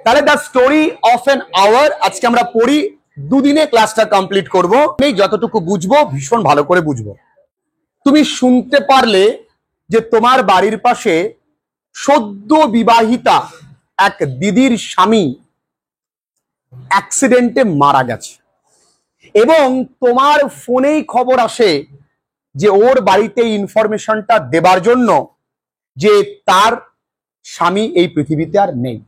তাহলে the story of an hour আজকে আমরা পড়ি, দুদিনে ক্লাসটা কমপ্লিট করব। আমি যতটুকু বুঝবো ভীষণ ভালো করে বুঝবো। তুমি শুনতে পারলে যে তোমার বাড়ির পাশে সদ্য বিবাহিতা এক দিদির স্বামী অ্যাক্সিডেন্টে মারা গেছে, এবং তোমার ফোনেই খবর আসে যে ওর বাড়িতে ইনফরমেশনটা দেবার জন্য যে তার স্বামী এই পৃথিবীতে আর নেই।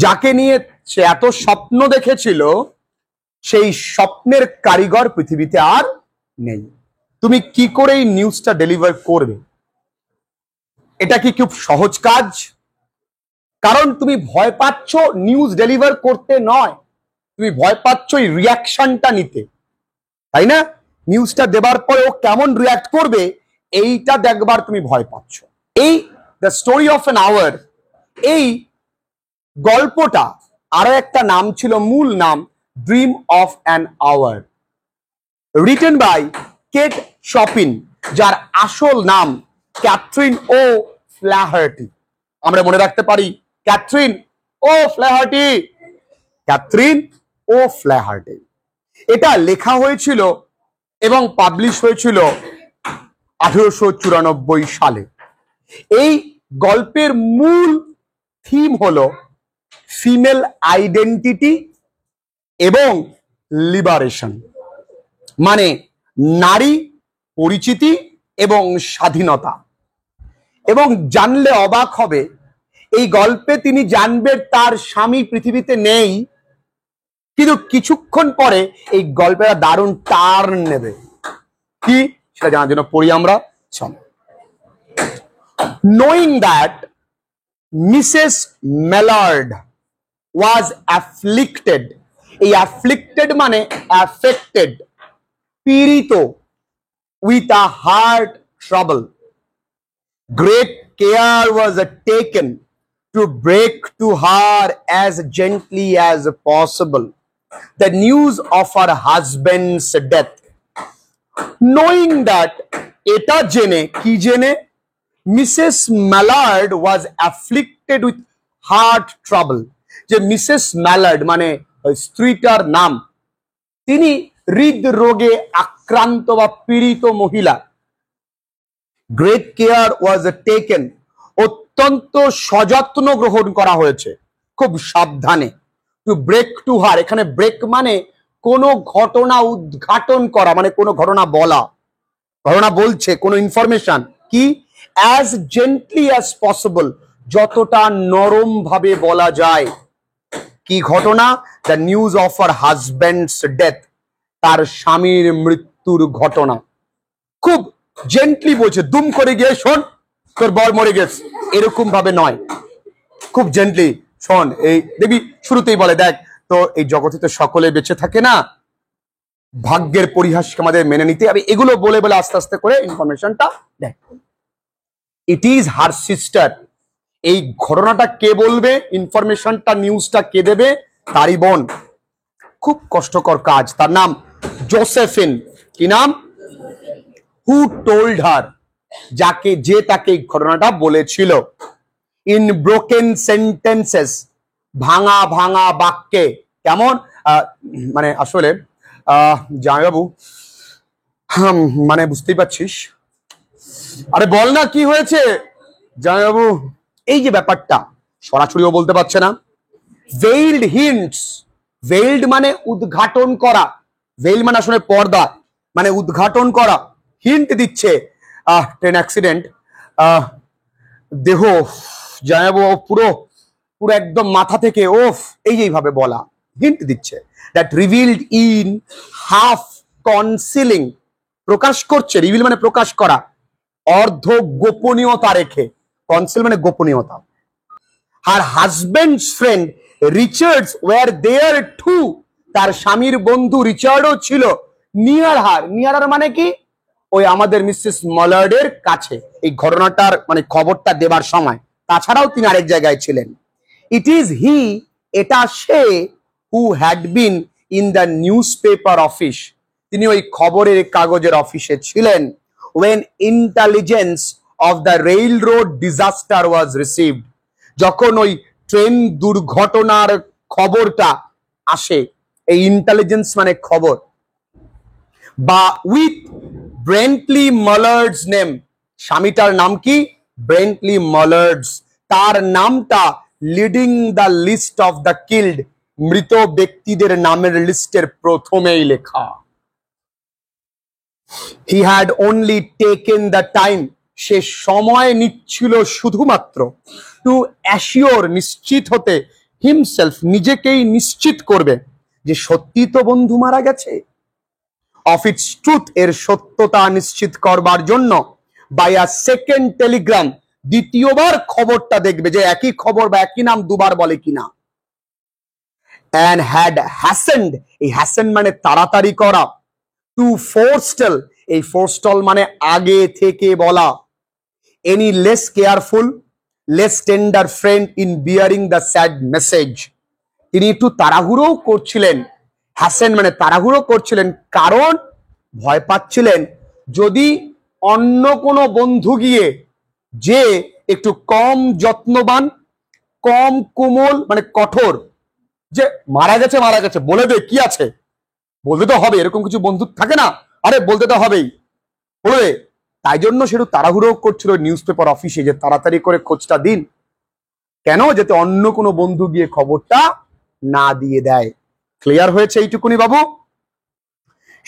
যাকে নিয়ে সে এত স্বপ্ন দেখেছিল সেই স্বপ্নের কারিগর পৃথিবীতে আর নেই। তুমি কি করে এই নিউজটা ডেলিভার করবে? এটা কি খুব সহজ কাজ? কারণ তুমি ভয় পাচ্ছ নিউজ ডেলিভার করতে নয়, তুমি ভয় পাচ্ছ এই রিয়াকশনটা নিতে, তাই না? নিউজটা দেবার পরে ও কেমন রিয়াক্ট করবে এইটা দেখবার তুমি ভয় পাচ্ছ। এই the story of an hour, এই গল্পটা আরো একটা নাম ছিল, মূল নাম dream of an hour, written by Kate Chopin, যার আসল নাম ক্যাথরিন ও ফ্ল্যাহার্টি। আমরা মনে রাখতে পারি ক্যাথরিন ও ফ্ল্যাহার্টি, ক্যাথরিন ও ফ্ল্যাহার্টি। এটা লেখা হয়েছিল এবং পাবলিশ হয়েছিল 1894 সালে। এই গল্পের মূল থিম হলো ফিমেল আইডেন্টিটি এবং লিবারেশন, মানে নারী পরিচিতি এবং স্বাধীনতা। এবং জানলে অবাক হবে, এই গল্পে তিনি জানবেন তার স্বামী পৃথিবীতে নেই, কিন্তু কিছুক্ষণ পরে এই গল্পের দারুণ টার্ন নেবে। কি সেটা জানার জন্য পড়ি আমরা। Knowing that Mrs. Mallard was afflicted, এই afflicted মানে affected, পীড়িত, with a heart trouble, great care was taken to break to her as gently as possible the news of her husband's death. Knowing that, এটা জেনে, কি জেনে? Mrs Mallard was afflicted with heart trouble, যে Mrs Mallard মানে স্ত্রীটার নাম, তিনি হৃদরোগে আক্রান্ত বা পীড়িত মহিলা। গ্রেট কেয়ার ওয়াজ টেকেন, অত্যন্ত সযত্ন গ্রহণ করা হয়েছে, খুব সাবধানে। টু ব্রেক টু হার, এখানে ব্রেক মানে কোনো ঘটনা উদ্ঘাটন করা, মানে কোনো ঘটনা বলা, ঘটনা বলছে কোনো ইনফরমেশন, কি অ্যাজ জেন্টলি অ্যাজ পসিবল, যতটা নরম ভাবে বলা যায়। কি ঘটনা? The news of her husbands death, তার স্বামীর মৃত্যুর ঘটনা। খুব জেন্টলি বলছে, দুম করে গিয়ে শোন তোর বর মরে গেছে, এরকম ভাবে নয়, খুব জেন্টলি শোন। এই দেখবি শুরুতেই বলে, দেখ তো এই জগতে তো সকলে বেঁচে থাকে না, ভাগ্যের পরিহাসকে আমাদের মেনে নিতে হবে, এগুলো বলে বলে আস্তে আস্তে করে ইনফরমেশনটা দেখ। ইট ইজ হার সিস্টার, এই ঘটনাটা কে বলবে, ইনফরমেশনটা নিউজটা কে দেবে? তারই বোন। খুব কষ্টকর কাজ। তার নাম জোসেফিন। কি নাম? হু টোল্ড হার, যাকে, যে তাকে এই ঘটনাটা বলেছিল। ইন ব্রোকেন সেন্টেন্সেস, ভাঙা ভাঙা বাক্যে। কেমন? মানে আসলে জামাইবাবু, মানে বুঝতেই পারছিস। আরে বল না কি হয়েছে জামাইবাবু। এই যে ব্যাপারটা সরাসরিও বলতে পারছে না। ভেইলড হিন্টস, ভেইলড মানে উদ্ঘাটন করা, ভেইল মানে আসলে পর্দা, মানে উদ্ঘাটন করা। হিন্ট দিচ্ছে, ট্রেন অ্যাক্সিডেন্ট, দেহ জানাবো পুরো পুরো একদম মাথা থেকে ওফ, এইভাবে বলা, হিন্ট দিচ্ছে। That revealed in half concealing, প্রকাশ করছে, রিভিল মানে প্রকাশ করা, অর্ধ গোপনীয়তা রেখে, কনসিল মানে গোপনীয়তা। হার husband's friend Richards war there to, তার স্বামীর বন্ধু রিচার্ডও ছিল নিয়ার হার। নিয়ার হার মানে কি? ওই আমাদের মিসেস ম্যালার্ডের কাছে, এই ঘটনাটার মানে খবরটা দেবার সময়। তাছাড়াও তিনি আরেক জায়গায় ছিলেন। ইট ইজ হি, এটা সে, who had been in the newspaper office, তিনি ওই খবরের কাগজের অফিসে ছিলেন। when intelligence of the railroad disaster was received, যখন ওই ট্রেন দুর্ঘটনার খবরটা আসে, এই ইন্টেলিজেন্স মানে খবর, বা উইথ ব্রেন্টলি মালার্ডস নেম, স্বামীটার নাম কি? ব্রেন্টলি মালার্ডস, তার নামটা leading the list of the killed, মৃত ব্যক্তিদের নামের লিস্টের প্রথমেই লেখা। He had only taken the time, সে সময় নিচ্ছিল শুধুমাত্র টু অ্যাসিওর, নিশ্চিত হতে, হিমসেলফ, নিজেকেই নিশ্চিত করবে যে সত্যি তো বন্ধু মারা গেছে, অফ ইটস ট্রুথ, এর সত্যতা নিশ্চিত করবার জন্য, বাই আ সেকেন্ড টেলিগ্রাম, দ্বিতীয়বার খবরটা দেখবে যে একই খবর বা একই নাম দুবার বলে কিনা। and had hastened, এই hasten মানে তাড়াতাড়ি করা, to forestall, এই forestall মানে আগে থেকে বলা, any less careful, less tender friend in bearing the sad message, তিনি একটু তাড়াহুড়ো করছিলেন, hasten মানে তাড়াহুড়ো করছিলেন, কারণ ভয় পাচ্ছিলেন যদি অন্য কোনো বন্ধু গিয়ে যে একটু কম যত্নবান, কম কোমল মানে কঠোর, যে মারা গেছে মারা গেছে বলে দে, কি আছে বলতে তো হবে, এরকম কিছু বন্ধু থাকে না, আরে বলতে তো হবেই, বলে। তাই জন্য সেটু তাড়াহুড়ো করছিল নিউজ পেপার অফিসে যে তাড়াতাড়ি করে খোঁজটা দিন, কেন? যাতে অন্য কোনো বন্ধু গিয়ে খবরটা না দিয়ে দেয়। ক্লিয়ার হয়েছে এইটুকুনি বাবু?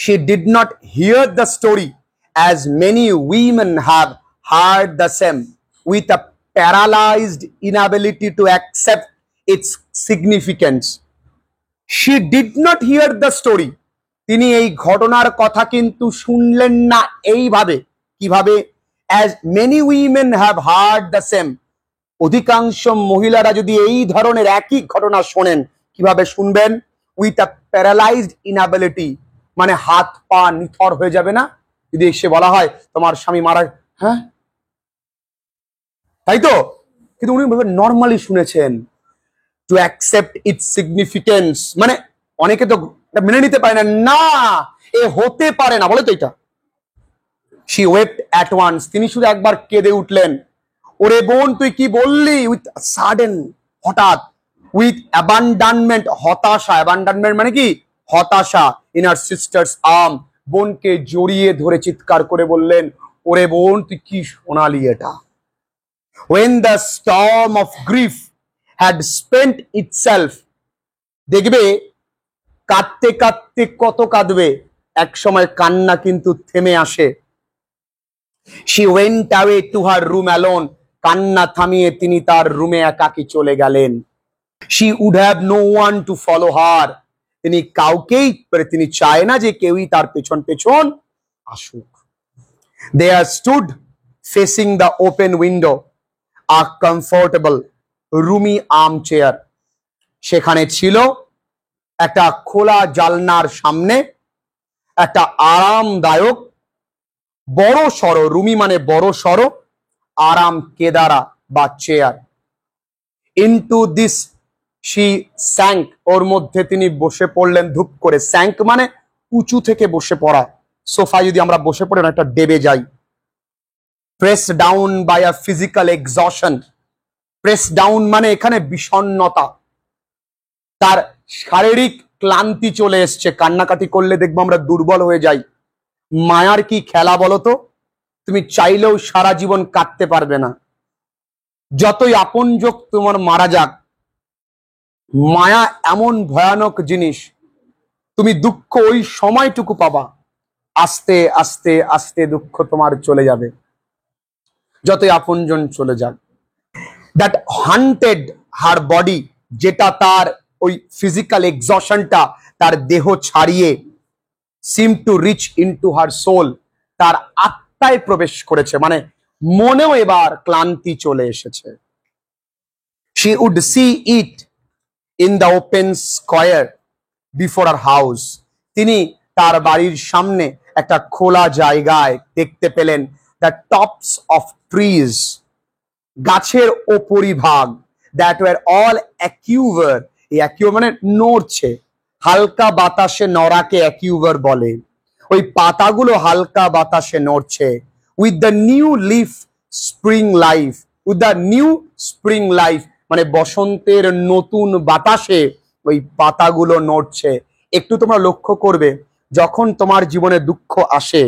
She did not hear the story as many women have heard the same, with a paralyzed inability to accept its significance. She did not hear the story, তিনি এই ঘটনার কথা কিন্তু শুনলেন না এইভাবে, কিভাবে? as many women have heard the same, অধিকাংশ মহিলারা যদি এই ধরনের একই ঘটনা শোনেন, কিভাবে শুনবেন? with a paralyzed inability, মানে হাত পা নিথর হয়ে যাবে না যদি এসে বলা হয় তোমার স্বামী মারা, হ্যাঁ তাই তো, কিন্তু উনি নর্মালি শুনেছেন। টু অ্যাকসেপ্ট ইটস সিগনিফিকেন্স, মানে অনেকে তো মেনে নিতে পারে না, না এ হতে পারে না, বলে তো এটা। শি ওয়েপ্ট অ্যাট ওয়ান্স, তিনি শুধু একবার কেঁদে উঠলেন। ওরে বোন তুই কি বললি? উইথ সাডেন, হঠাৎ, উইথ অ্যাবান্ডনমেন্ট, হতাশা, অ্যাবান্ডনমেন্ট মানে কি? হতাশা, ইন হার সিস্টার্স আর্ম, বোনকে জড়িয়ে ধরে চিৎকার করে বললেন, ওরে বোন তুই কি শোনালি এটা? when the storm of grief had spent itself, দেখবে কাঁদতে কাঁদতে কত কাঁদবে, এক সময় কান্না কিন্তু থেমে আসে। she went away to her room alone, কান্না থামিয়ে তিনি তার রুমে একাকী চলে গেলেন। she would have no one to follow her, তিনি কাউকেই, তিনি চায় না যে কেউই তার পেছন পেছন আসুক। there stood facing the open window a comfortable roomy armchair, সেখানে ছিল একটা খোলা জালনার সামনে একটা আরামদায়ক বড় সড়ো, রুমি মানে বড় সড়ো, আরাম কেদারা বা chair. Into this she sank, ওর মধ্যে তিনি বসে পড়লেন ধূপ করে। স্যাঙ্ক মানে উঁচু থেকে বসে পড়া, সোফায় যদি আমরা বসে পড়ে একটা ডেবে যাই। Press down by a physical action, press down মানে এখানে বিষণ্ণতা, তার শারীরিক ক্লান্তি চলে এসছে। কান্নাকাটি করলে দেখবো আমরা দুর্বল হয়ে যাই। মায়ার কি খেলা বলতো? তুমি চাইলেও সারা জীবন কাটতে পারবে না, যতই আপনজন তোমার মারা যাক। মায়া এমন ভয়ানক জিনিস, তুমি দুঃখ ওই সময়টুকু পাবা, আস্তে আস্তে আস্তে দুঃখ তোমার চলে যাবে, যতই আপনজন চলে যাক। দ্যাট হান্টেড হার বডি, যেটা তার ওই ফিজিক্যাল এক্সশনটা তার দেহ ছাড়িয়ে, seemed to reach into her soul, তার আত্মায় প্রবেশ করেছে, মানে মনেও এবার ক্লান্তি চলে এসেছে। She would see it in the open square before her house, তিনি তার বাড়ির সামনে একটা খোলা জায়গায় দেখতে পেলেন দ্য টপস অফ ট্রিজ, গাছের ওপরিভাগ, দ্যাট ওয়ার অল অ্যাকিউভার, এই অ্যাকিউভার মানে নড়ছে, হালকা বাতাসে নড়াকে অ্যাকিউভার বলে। ওই পাতাগুলো হালকা বাতাসে নড়ছে। With the new leaf spring life, with the new spring life, মানে বসন্তের নতুন বাতাসে ওই পাতাগুলো নড়ছে। একটু তোমরা লক্ষ্য করবে, যখন তোমার জীবনে দুঃখ আসে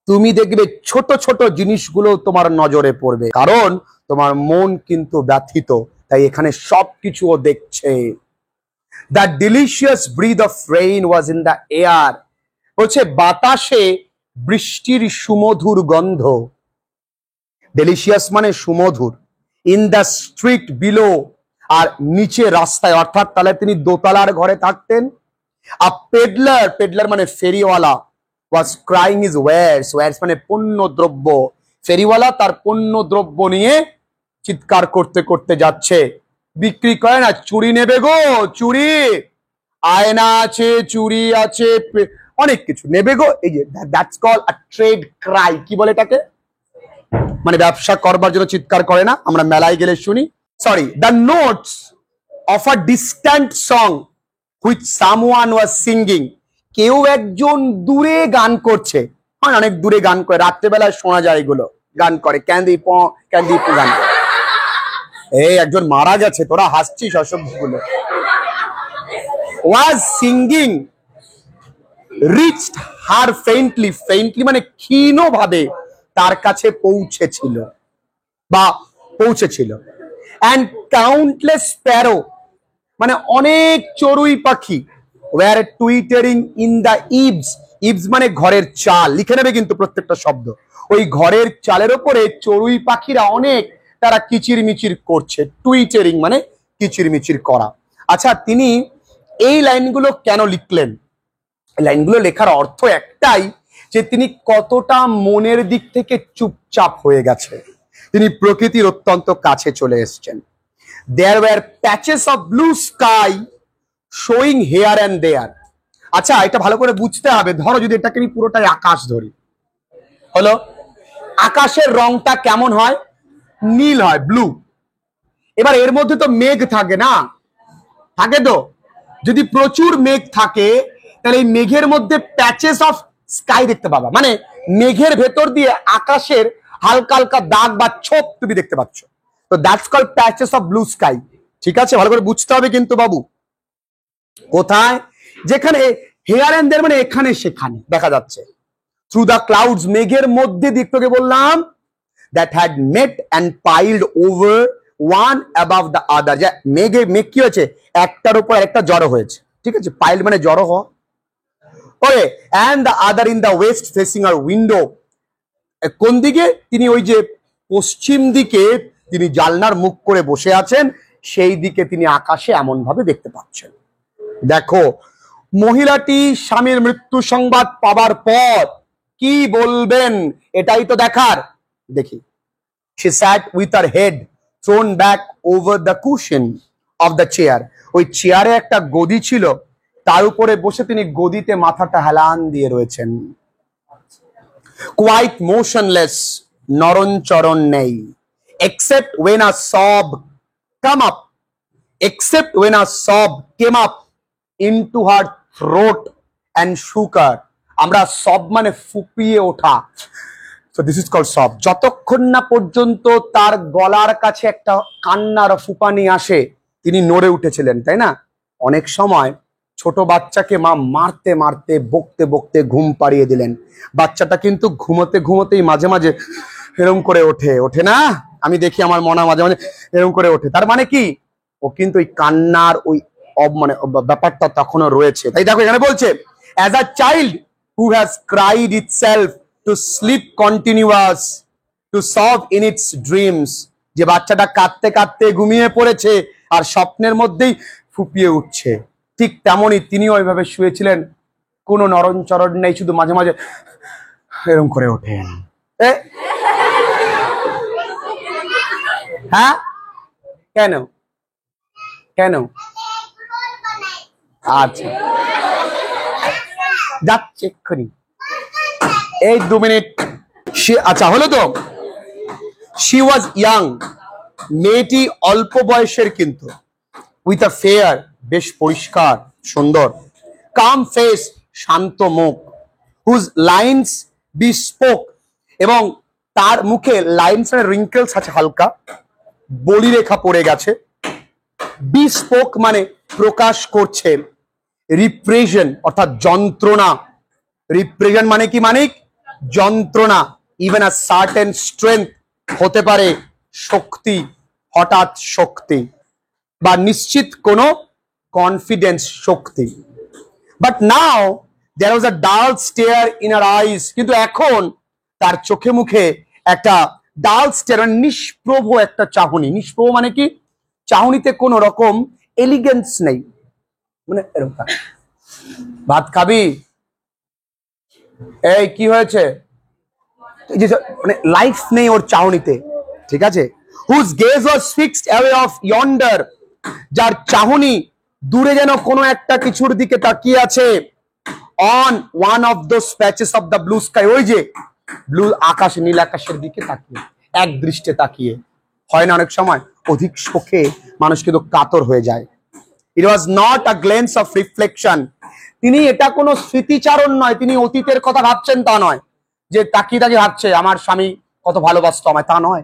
তুমি দেখবে ছোট ছোট জিনিসগুলো তোমার নজরে পড়বে, কারণ তোমার মন কিন্তু ব্যথিত। তাই এখানে সবকিছু ও দেখছে। The delicious breath of rain was in the air, বলছে বাতাসে বৃষ্টির সুমধুর গন্ধ। ডেলিশিয়াস মানে সুমধুর। ইন দ্য স্ট্রিট বিলো, আর নিচে রাস্তায়, অর্থাৎ তাহলে তিনি দোতলার ঘরে থাকতেন। আ পেডলার, পেডলার মানে ফেরিওয়ালা, ওয়াজ ক্রাইং হিজ ওয়ারেস, ওয়ারেস মানে পণ্য দ্রব্য। ফেরিওয়ালা তার পণ্য দ্রব্য নিয়ে চিৎকার করতে করতে যাচ্ছে। বিক্রি করে না, চুড়ি নেবে গো, চুড়ি, আয়না আছে, চুড়ি আছে, অনেক কিছু নেবে গো। এই যে that's call a trade Cry. কি বলে এটাকে? মানে ব্যবসা করবার জন্য চিৎকার করে না, আমরা মেলায় গেলে শুনি। Sorry, the notes of a distant song which someone was singing, কেউ একজন দূরে গান করছে। হয় অনেক দূরে গান করে, রাত্রেবেলায় শোনা যায় এগুলো, গান করে ক্যান্ডি প ক্যান্ডি প গান করে। এই একজন মারা গেছে, তোরা হাসছিস অসভ্যগুলো। ওয়াজ সিঙ্গিং রিচড হার ফেইন্টলি, ফেইন্টলি মানে ক্ষীণ ভাবে তার কাছে পৌঁছেছিল বা পৌঁছেছিল। অ্যান্ড কাউন্টলেস স্প্যারো মানে অনেক চড়ুই পাখি ওয়ার টুইটারিং ইন দ্য ইভস, ইভস মানে ঘরের চাল, লিখে নেবে কিন্তু প্রত্যেকটা শব্দ। ওই ঘরের চালের ওপরে চড়ুই পাখিরা অনেক, তারা কিচিরমিচির করছে। টুইটারিং মানে কিচিরমিচির করা। আচ্ছা, তিনি এই লাইনগুলো কেন লিখলেন? লাইনগুলো লেখার অর্থ একটাই, যে তিনি কতটা মনের দিক থেকে চুপচাপ হয়ে গেছে, তিনি প্রকৃতির অত্যন্ত কাছে চলে এসেছেন। There were patches of blue sky showing here and there. আচ্ছা, এটা ভালো করে বুঝতে হবে। ধরো যদি এটাকে আমি পুরোটাই আকাশ ধরি, হলো আকাশের রংটা কেমন হয়? নীল হয়, ব্লু। এবার এর মধ্যে তো মেঘ থাকে না, থাকে তো? যদি প্রচুর মেঘ থাকে তাহলে এই মেঘের মধ্যে প্যাচেস অফ স্কাই দেখতে পাবা, মানে মেঘের ভেতর দিয়ে আকাশের হালকা হালকা দাগ বা ছোপ তুমি দেখতে পাচ্ছ। তো that's called patches of blue sky. ঠিক আছে, ভালো করে বুঝতে হবে কিন্তু বাবু। কোথায়? যেখানে হেয়ার এন্ড দেয়ার মানে এখানে সেখানে দেখা যাচ্ছে। থ্রু দ্য ক্লাউডস, মেঘের মধ্যে দিকটাকে বললাম, that had met and piled over one above the other. যে মেঘে মেঘ কি হয়েছে, একটার উপর একটা জড়ো হয়েছে। ঠিক আছে, পাইল্ড মানে জড়ো হওয়া। Okay, and the other in the west facing her window, কোন দিকে? তিনি ওই যে পশ্চিম দিকে তিনি জানলার মুখ করে বসে আছেন, সেই দিকে তিনি আকাশে এমন ভাবে দেখতে পাচ্ছেন। দেখো, মহিলাটি স্বামীর মৃত্যু সংবাদ পাবার পর কি বলবেন, এটাই তো দেখার। দেখি, she sat with her head thrown back over the cushion of the chair. ওই চেয়ারে একটা গদি ছিল, তার উপরে বসে তিনি গদিতে মাথাটা হেলান দিয়ে রয়েছেন। quite motionless, নরণচরণ নেই। except when a sob come up, except when a sob came up into her throat and shook her. আমরা সব মানে ফুপিয়ে ওঠা, so this is called sob. যতক্ষণ না পর্যন্ত তার গলার কাছে একটা কান্নার ফুপানি আসে তিনি নড়ে উঠেছিলেন, তাই না? অনেক সময় ছোট বাচ্চাকে মা মারতে মারতে বকতে বকতে ঘুম পাড়িয়ে দিলেন, বাচ্চাটা কিন্তু ঘুমোতে ঘুমোতেই মাঝে মাঝে এরম করে ওঠে, ওঠে না? আমি দেখি আমার মনে মাঝে মাঝে এরম করে ওঠে। তার মানে কি, ও কিন্তু ওই কান্নার ওই মানে ব্যাপারটা তখনও রয়েছে। তাই দেখো এখানে বলছে, as a child who has cried itself to sleep continuous, to sob in its dreams, যে বাচ্চাটা কাঁদতে কাঁদতে ঘুমিয়ে পড়েছে আর স্বপ্নের মধ্যেই ফুপিয়ে উঠছে, ঠিক তেমনই তিনি ওইভাবে শুয়েছিলেন, কোনো নরণচরণ নেই, শুধু মাঝে মাঝে এরকম করে ওঠেন। হ্যাঁ, কেন কেন? আচ্ছা, যাচ্ছে এক্ষুনি, এই 2 মিনিট। আচ্ছা হলো তো। শি ওয়াজ ইয়াং, মেয়েটি অল্প বয়সের কিন্তু, উইথ আ ফেয়ার, বেশ পরিষ্কার সুন্দর, কাম ফেস, শান্ত মুখ, হুজ লাইন্স বি স্পোক, এবং তার মুখে লাইন্স মানে রিঙ্কেলস আছে হালকা, বলিরেখা পড়ে গেছে। বিস্পোক মানে প্রকাশ করছে। রিপ্রেজেন অর্থাৎ যন্ত্রণা। রিপ্রেজেন্ট মানে কি? মানে যন্ত্রণা। ইভেন আ সার্টেন স্ট্রেংথ হতে পারে শক্তি, হঠাৎ শক্তি, বা নিশ্চিত কোনো কনফিডেন্স, শক্তি। বাট নাও দেয়ার ওয়াজ আ ডাল স্টেয়ার ইন হার আইজ, কিন্তু এখন তার চোখে মুখে একটা ডাল স্টেয়ার, মানে নিষ্প্রভ একটা চাহনি। নিষ্প্রভ মানে কি? চাহনিতে কোনো রকম এলিগেন্স নেই, মানে এরকম। ভাত খাবি? এই কি হয়েছে? মানে লাইফ নেই ওর চাহনিতে, ঠিক আছে? Whose gaze was fixed away of yonder, যার চাহনি দূরে যেন কোনো একটা কিছুর দিকে তাকিয়ে আছে। On one of those patches of the blue sky, ওই যে ব্লু আকাশ, নীল আকাশের দিকে তাকিয়ে, এক দৃষ্টে তাকিয়ে। হয় না অনেক সময় অধিক শোকে মানুষ কিন্তু কাতর হয়ে যায়। It was not a glance of reflection, তিনি এটা কোনো স্মৃতিচারণ নয়, তিনি অতীতের কথা ভাবছেন তা নয়, যে তাকিয়ে তাকিয়ে ভাবছে আমার স্বামী কত ভালোবাসতো আমায়, তা নয়।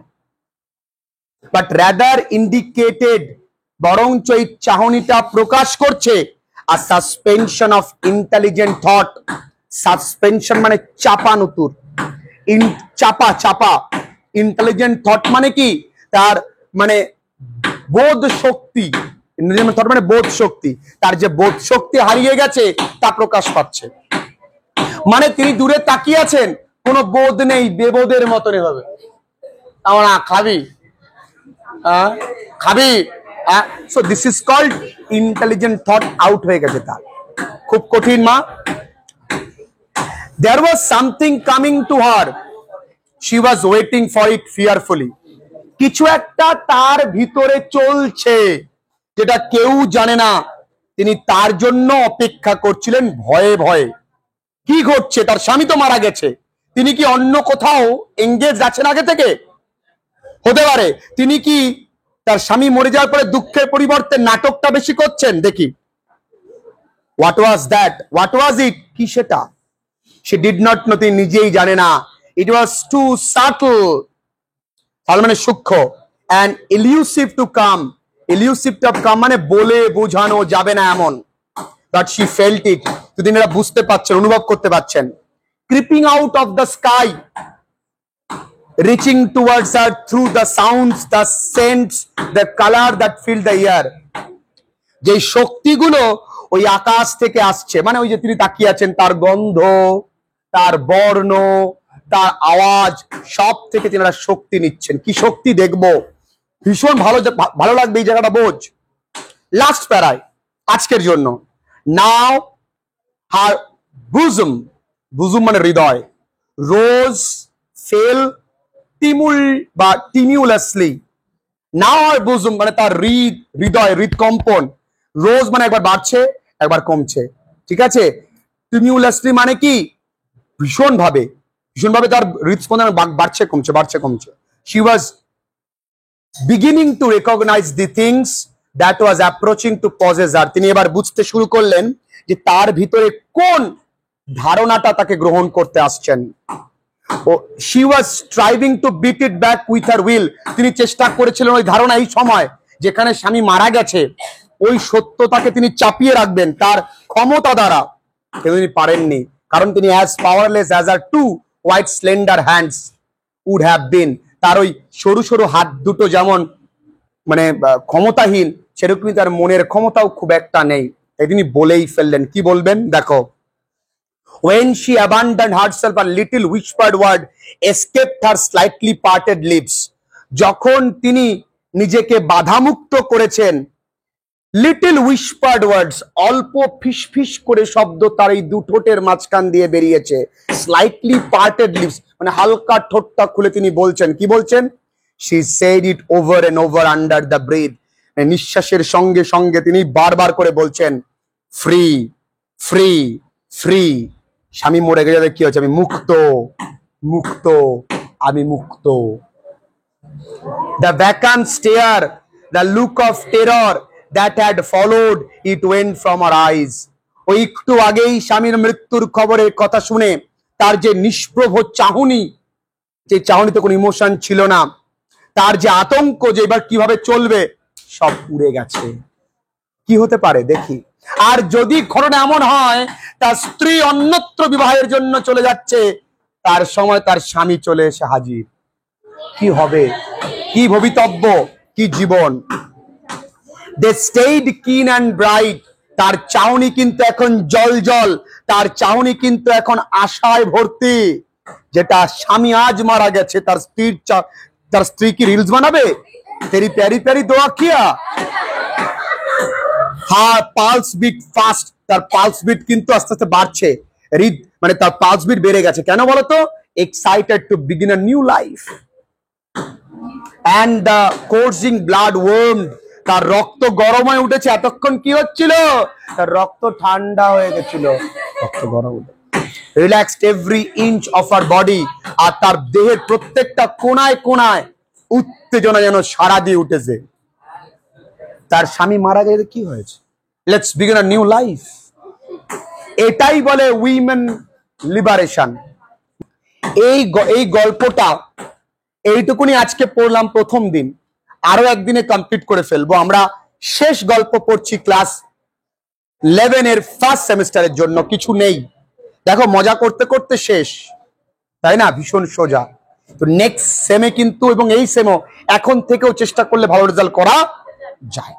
বাট রাদার ইন্ডিকেটেড, বরঞ্চ এই চাহনিটা প্রকাশ করছে a suspension of intelligent thought. Suspension মানে চাপানুতুর, চাপা চাপা। ইন্টেলিজেন্ট থট মানে কি? তার মানে বোধ শক্তি। ইন্টেলিজেন্ট থট মানে বোধ শক্তি। তার যে বোধ শক্তি হারিয়ে গেছে তা প্রকাশ পাচ্ছে। মানে তিনি দূরে তাকিয়ে আছেন, কোনো বোধ নেই, বেবোধের মতন এভাবে। আমার খাবি? খাবি? So this is called intelligent thought out হয়ে গেছে তার। খুব কঠিন মা। There was something coming to her. She was waiting for it fearfully. কিছু একটা তার ভিতরে চলছে যেটা কেউ জানে না, তিনি তার জন্য অপেক্ষা করছিলেন ভয়ে ভয়ে। কি ঘটছে? তার স্বামী তো মারা গেছে, তিনি কি অন্য কোথাও এঙ্গেজ আছেন আগে থেকে? হতে পারে তিনি কি তার স্বামী মরে যাওয়ার পরে দুঃখের পরিবর্তে নাটকটা বেশি করছেন? দেখি, what was that? What was it? কি সেটা? সে ডিড নট নো, তিনি নিজেই জানে না। ইট ওয়াজ টু সাটল, তার মানে সূক্ষ্ম, and elusive to come. Elusive to come মানে বলে বোঝানো যাবে না এমন। বাট শি ফেল্ট ইট, তিনি এটা বুঝতে পারছেন, অনুভব করতে পারছেন। Creeping out of the sky, reaching towards her through the sounds, the scents, the color that fill the air. যে শক্তিগুলো ওই আকাশ থেকে আসছে, মানে ওই যে তিনি তাকিয়ে আছেন, তার গন্ধ, তার বর্ণ, তার আওয়াজ, সব থেকে তিনি একটা শক্তি নিচ্ছেন। কি শক্তি দেখবো, ভীষণ ভালো লাগবে এই জায়গাটা বোঝ। লাস্ট প্যারায় আজকের জন্য, নাও হার বুজম, বুজম মানে হৃদয়, রোজ ফেল টিমুল বা টিমিউলাসলি। নাও আর বুজুম মানে তার হৃদয়, হৃদকম্পন। রোজ মানে একবার বাড়ছে একবার কমছে, ঠিক আছে? টিমিউলাসলি মানে কি? ভীষণ ভাবে তার হৃদস্পন্দন বাড়ছে কমছে, বাড়ছে কমছে। She was beginning to recognise the things that was approaching to possess her. তিনি এবার বুঝতে শুরু করলেন যে তার ভিতরে কোন ধারণাটা তাকে গ্রহণ করতে আসছেন। She was striving to beat it back with her will. তিনি চেষ্টা করেছিলেন ওই ধারণা, এই সময় যেখানে স্বামী মারা গেছে, ওই সত্যতাকে তিনি চাপিয়ে রাখবেন তার ক্ষমতা দ্বারা, কিন্তু তিনি পারেননি। কারণ তিনি as powerless as her two white slender hands would have been. তার ওই সরু সরু হাত দুটো যেমন মানে ক্ষমতাহীন, সেরকমই তার মনের ক্ষমতাও খুব একটা নেই। তাই তিনি বলেই ফেললেন। কি বলবেন দেখো, when she abandoned herself, a little whispered word escaped her slightly parted lips. যখন তিনি নিজেকে বাধামুক্ত করেছেন, লিটল হুইসপার্ড ওয়ার্ডস, অল্প ফিসফিস করে শব্দ তার এই দু ঠোঁটের মাঝখান দিয়ে বেরিয়েছে। স্লাইটলি পার্টেড লিপস মানে হালকা ঠোঁটটা খুলে তিনি বলছেন। কি বলছেন? she said it over and over under the breath. নিঃশ্বাসের সঙ্গে সঙ্গে তিনি বারবার করে বলছেন, ফ্রি ফ্রি ফ্রি। স্বামী মরে গেলে কি হচ্ছে? আমি মুক্ত, মুক্ত, আমি মুক্ত। The vacant stare, the look of terror that had followed it went from her eyes. ওই একটু আগেই স্বামীর মৃত্যুর খবরের কথা শুনে তার যে নিষ্প্রভ চাহনি, যে চাহনিতে কোনো ইমোশন ছিল না, তার যে আতঙ্ক যে এবার কিভাবে চলবে সব উড়ে গেছে। কি হতে পারে দেখি। আর যদি ঘটনা এমন হয় তার স্ত্রী অন্যত্র বিবাহের জন্য চলে যাচ্ছে, তার সময় তার স্বামী চলে এসে হাজির, কি হবে, কি ভবিতব্য, কি জীবন। দে স্টেইড কিন অ্যান্ড ব্রাইট, তার চাউনি কিন্তু এখন জল জল, তার চাউনি কিন্তু এখন আশায় ভর্তি। যেটা স্বামী আজ মারা গেছে, তার স্ত্রী কি রিলস বানাবে, তেরি প্যারি প্যারি দোয়া কিয়া। হার পালস বিট ফাস্ট, তার পালস বিট কিন্তু আস্তে আস্তে বাড়ছে, মানে তার পালস বিট বেড়ে গেছে। কেন বলতো? Excited to begin a new life. And the coursing blood warm, তার রক্ত গরম হয়ে উঠেছে। এতক্ষণ কি হচ্ছিল? তার রক্ত ঠান্ডা হয়ে গেছিল, রক্ত গরম। Relaxed every inch of her body, আর তার দেহের প্রত্যেকটা কোনায় কোনায় উত্তেজনা যেন সারা দিয়ে উঠেছে। তার স্বামী মারা গেলে কি হয়েছে? Let's begin a new life. এটাই বলে উইমেন লিবারেশন। এই গল্পটা এইটুকুনি আজকে পড়লাম প্রথম দিন, আরো একদিনে কমপ্লিট করে ফেলবো। আমরা শেষ গল্প পড়ছি ক্লাস 11 এর ফার্স্ট সেমিস্টারের জন্য, কিছু নেই। দেখো মজা করতে করতে শেষ, তাই না? ভীষণ সোজা। তো নেক্সট সেমে কিন্তু, এবং এই সেমও এখন থেকেও চেষ্টা করলে ভালো রেজাল্ট করা যায়।